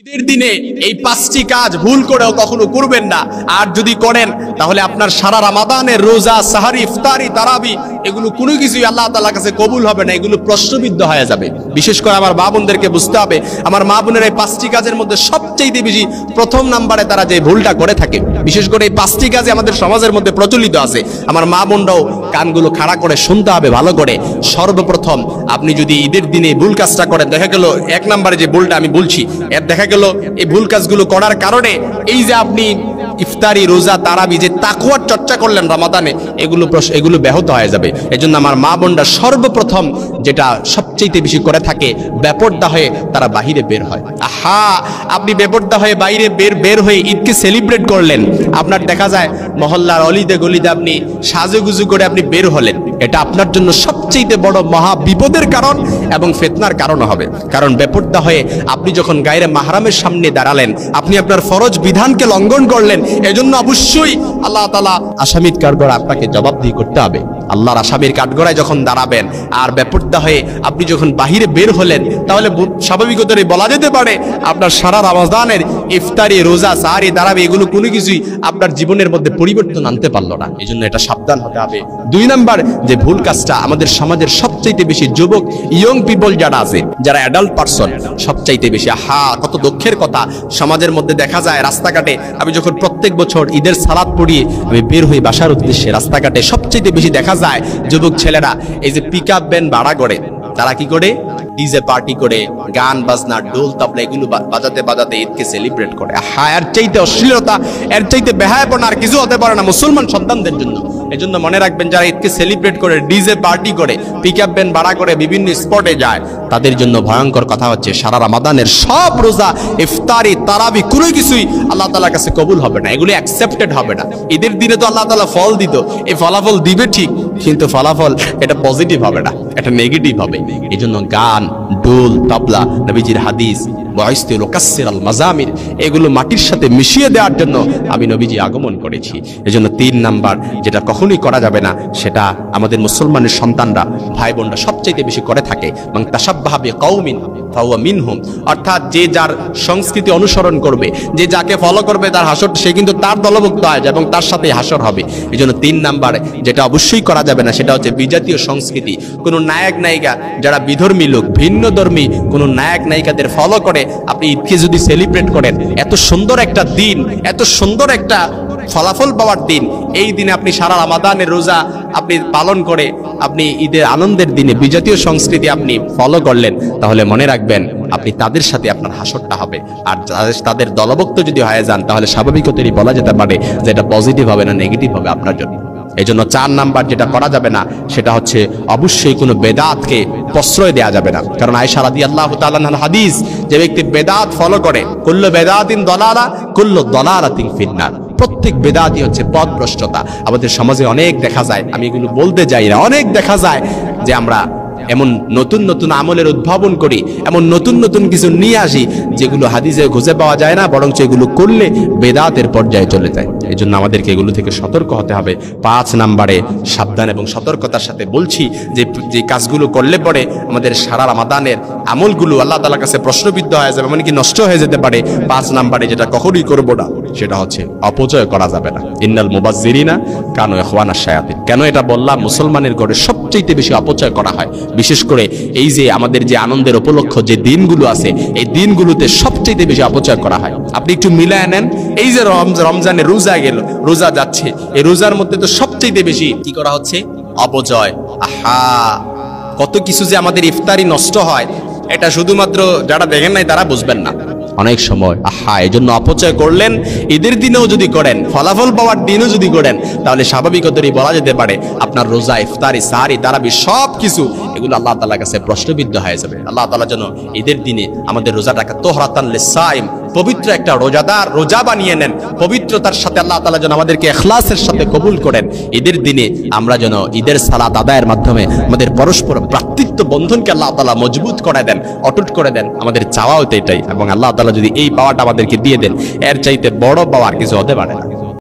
ঈদের দিনে এই পাঁচটি কাজ ভুল করেও কখনো করবেন না। আর যদি করেন তাহলে আপনার সারা রমাদানের রোজা, সাহারি, ইফতারি, তারাবি এগুলো কোনো কিছুই আল্লাহ তাআলার কাছে কবুল হবে না, এগুলো প্রশ্নবিদ্ধ হয়ে যাবে। বিশেষ করে আমার মা বোনদেরকে বুঝতে হবে, আমার মা বোনের এই পাঁচটি কাজের মধ্যে সবচেয়ে বেশি প্রথম নাম্বারে তারা যে ভুলটা করে থাকে, বিশেষ করে এই পাঁচটি কাজে আমাদের সমাজের মধ্যে প্রচলিত আছে। আমার মা বোনরাও কানগুলো খাড়া করে শুনতে হবে ভালো করে। সর্বপ্রথম আপনি যদি ঈদের দিনে ভুল কাজটা করেন, দেখা গেল এক নাম্বারে যে ভুলটা আমি বলছি, এর দেখা গেল এই ভুল কাজগুলো করার কারণে এই যে আপনি ইফতারি, রোজা, তারাবি যে তাকওয়ার চর্চা করলেন রমাদানে, এগুলো ব্যাহত হয়ে যাবে। এজন্য আমার মা বোনরা সর্বপ্রথম যেটা সবচেয়ে বেশি করে থাকে, বেপরদা হয়ে তারা বাহিরে বের হয়। আহা, আপনি বেপরদা হয়ে বাইরে বের হয়ে ঈদকে সেলিব্রেট করলেন, আপনার দেখা যায় মহল্লার অলিদে গলিদে আপনি সাজুগুজু করে আপনি বের হলেন, এটা আপনার জন্য সবচেয়ে বড় মহা বিপদের কারণ এবং ফিতনার কারণ হবে। কারণ বেপরদা হয়ে আপনি যখন গায়রে মাহরামের সামনে দাঁড়ালেন, আপনি আপনার ফরজ বিধানকে লঙ্ঘন করলেন। এজন্য অবশ্যই আল্লাহ তাআলা আসামির কাঠগড়ায় আপনাকে জবাবদিহি করতে হবে। আল্লাহর আসামির কাঠগড়ায় যখন দাঁড়াবেন আর বেপরদা হয়ে আপনি যখন বাহিরে বের হলেন, তাহলে স্বাভাবিকতই বলা যেতে পারে আপনার সারা রমাদানের ইফতারি, রোজা, সাহারি, তারাবি এগুলো কোনো কিছুই আপনার জীবনের মধ্যে পরিবর্তন আনতে পারলো না। এই জন্য এটা সাবধান হতে হবে। দুই নাম্বার যে ভুল কাজটা আমাদের সমাজের সবচাইতে বেশি যুবক, ইয়ং পিপল যারা আছে, যারা অ্যাডাল্ট পারসন, সবচাইতে বেশি, কত দুঃখের কথা, সমাজের মধ্যে দেখা যায় রাস্তাঘাটে আমি যখন প্রত্যেক বছর ঈদের সালাত পড়িয়ে আমি বের হই বাসার উদ্দেশ্যে, রাস্তাঘাটে সবচাইতে বেশি দেখা যায় যুবক ছেলেরা এই যে পিক আপ ভ্যান ভাড়া করে, তারা কি করে ডিজে পার্টি করে, গান বাজনা, ডোল তাবলা এগুলো বাজাতে বাজাতে ঈদকে সেলিব্রেট করে। এর চাইতে অশ্লীলতা, এর চাইতে বেহায়াপনা আর কিছু হতে পারে না মুসলমান সন্তানদের জন্য। এজন্য মনে রাখবেন, যারা ঈদকে সেলিব্রেট করে, ডিজে পার্টি করে, পিক আপ ভ্যান ভাড়া করে বিভিন্ন স্পটে যায়, তাদের জন্য ভয়ঙ্কর কথা হচ্ছে সারা রমাদানের সব রোজা, ইফতারি, তারাবি কোনো কিছুই আল্লাহ তাআলার কাছে কবুল হবে না, এগুলি অ্যাকসেপ্টেড হবে না। ঈদের দিনে তো আল্লাহ তাআলা ফল দিত, এই ফলাফল দিবে ঠিক, কিন্তু ফলাফল এটা পজিটিভ হবে না, এটা নেগেটিভ হবে। এই জন্য গান, ডোল, তবলা, নবীজির হাদিস, এগুলো মাটির সাথে মিশিয়ে দেওয়ার জন্য আমি নবীজি আগমন করেছি। এজন্য তিন নাম্বার যেটা কখনোই করা যাবে না, সেটা আমাদের মুসলমানের সন্তানরা, ভাই বোনরা সবচেয়ে বেশি করে থাকে, মান তাশাব্বাহা বিকাউমিন ফাহুয়া মিনহুম, অর্থাৎ যে যার সংস্কৃতি অনুসরণ করবে, যে যাকে ফলো করবে, তার হাসর, সে কিন্তু তার দলভুক্ত হয় এবং তার সাথে হাসর হবে। এই জন্য তিন নাম্বার যেটা অবশ্যই করা যাবে না, সেটা হচ্ছে বিজাতীয় সংস্কৃতি। কোনো নায়ক নায়িকা যারা বিধর্মী লোক, ভিন্ন ধর্মী কোনো নায়ক নায়িকাদের ফলো করে আপনি ঈদকে যদি সেলিব্রেট করেন, এত সুন্দর একটা দিন, এত সুন্দর একটা ফলাফল পাওয়ার দিন, এই দিনে আপনি সারা রমাদানের রোজা আপনি পালন করে আপনি ঈদের আনন্দের দিনে বিজাতীয় সংস্কৃতি আপনি ফলো করলেন, তাহলে মনে রাখবেন আপনি তাদের সাথে আপনার হাসরটা হবে। আর তাদের দলভুক্ত যদি হয়ে যান, তাহলে স্বাভাবিকতই বলা যেতে পারে যে এটা পজিটিভ হবে না, নেগেটিভ হবে আপনার জন্য। এই জন্য চার নাম্বার যেটা করা যাবে না, সেটা হচ্ছে অবশ্যই কোনো বেদাতকে প্রশ্রয় দেওয়া যাবে না। কারণ আয়েশা রাদিয়াল্লাহু তাআলা আনহার হাদিস, যে ব্যক্তি বেদাত ফলো করে, কুল্লু বেদাতিন দালালা কুল্লু দালালাতিন ফিন্নার, প্রত্যেক বেদাতই হচ্ছে পথভ্রষ্টতা। আমাদের সমাজে অনেক দেখা যায়, আমি এগুলো বলতে যাই না, অনেক দেখা যায় যে আমরা এমন নতুন নতুন আমলের উদ্ভাবন করি, এমন নতুন নতুন কিছু নিয়ে আসি যেগুলো হাদিসে খুঁজে পাওয়া যায় না, বরং এগুলো করলে বেদাতের পর্যায়ে চলে যায়। এই জন্য আমাদেরকে এগুলো থেকে সতর্ক হতে হবে। 5 নাম্বারে সাবধান এবং সতর্কতার সাথে বলছি যে কাজগুলো করলে পরে আমাদের সারা রমাদানের আমলগুলো আল্লাহ তাআলার কাছে প্রশ্নবিদ্ধ হয়ে যাবে, এমনকি নষ্ট হয়ে যেতে পারে। 5 নাম্বারে যেটা কখনোই করব না, সেটা হচ্ছে অপচয় করা যাবে না। ইন্নাল মুবাজ্জিরিনা কানু ইখওয়ানাশ শায়াতিন। কেন এটা বললাম? মুসলমানের ঘরে সবচেয়ে বেশি অপচয় করা হয়, বিশেষ করে এই যে আমাদের যে আনন্দের উপলক্ষ যে দিনগুলো আছে, এই দিনগুলোতে সবচেয়ে বেশি অপচয় করা হয়। আপনি একটু মিলায় নেন, এই যে রমজানে রোজা গেল, রোজা যাচ্ছে, এই রোজার মধ্যে তো সবচেয়ে বেশি কি করা হচ্ছে? অপচয়। কত কিছু যে আমাদের ইফতারি নষ্ট হয়, এটা শুধুমাত্র যারা দেখেন নাই তারা বুঝবেন না অনেক সময়। এই জন্য অপচয় করলেন, ঈদের দিনেও যদি করেন, ফলাফল পাওয়ার দিনও যদি করেন, তাহলে স্বাভাবিকতই বলা যেতে পারে আপনার রোজা, ইফতারি, সাহারি, তারাবি সব কিছু এগুলো আল্লাহ তাআলার কাছে প্রশ্নবিদ্ধ হয়ে যাবে। আল্লাহ তাআলা যেন ঈদের দিনে আমাদের রোজাটাকে তোহরাতান লিসাইম, পবিত্র একটা রোজাদার, রোজা বানিয়ে নেন। পবিত্রতার সাথে আল্লাহ তাআলা যেন আমাদেরকে ইখলাসের সাথে কবুল করেন। ঈদের দিনে আমরা যেন ঈদের সালাত আদায়ের মাধ্যমে আমাদের পরস্পর ভ্রাতৃত্ব বন্ধনকে আল্লাহ তাআলা মজবুত করে দেন, অটুট করে দেন। আমাদের চাওয়াও তো এটাই, এবং আল্লাহ তাআলা যদি এই পাওয়াটা আমাদেরকে দিয়ে দেন, এর চাইতে বড় পাওয়ার কিছু হতে পারে না।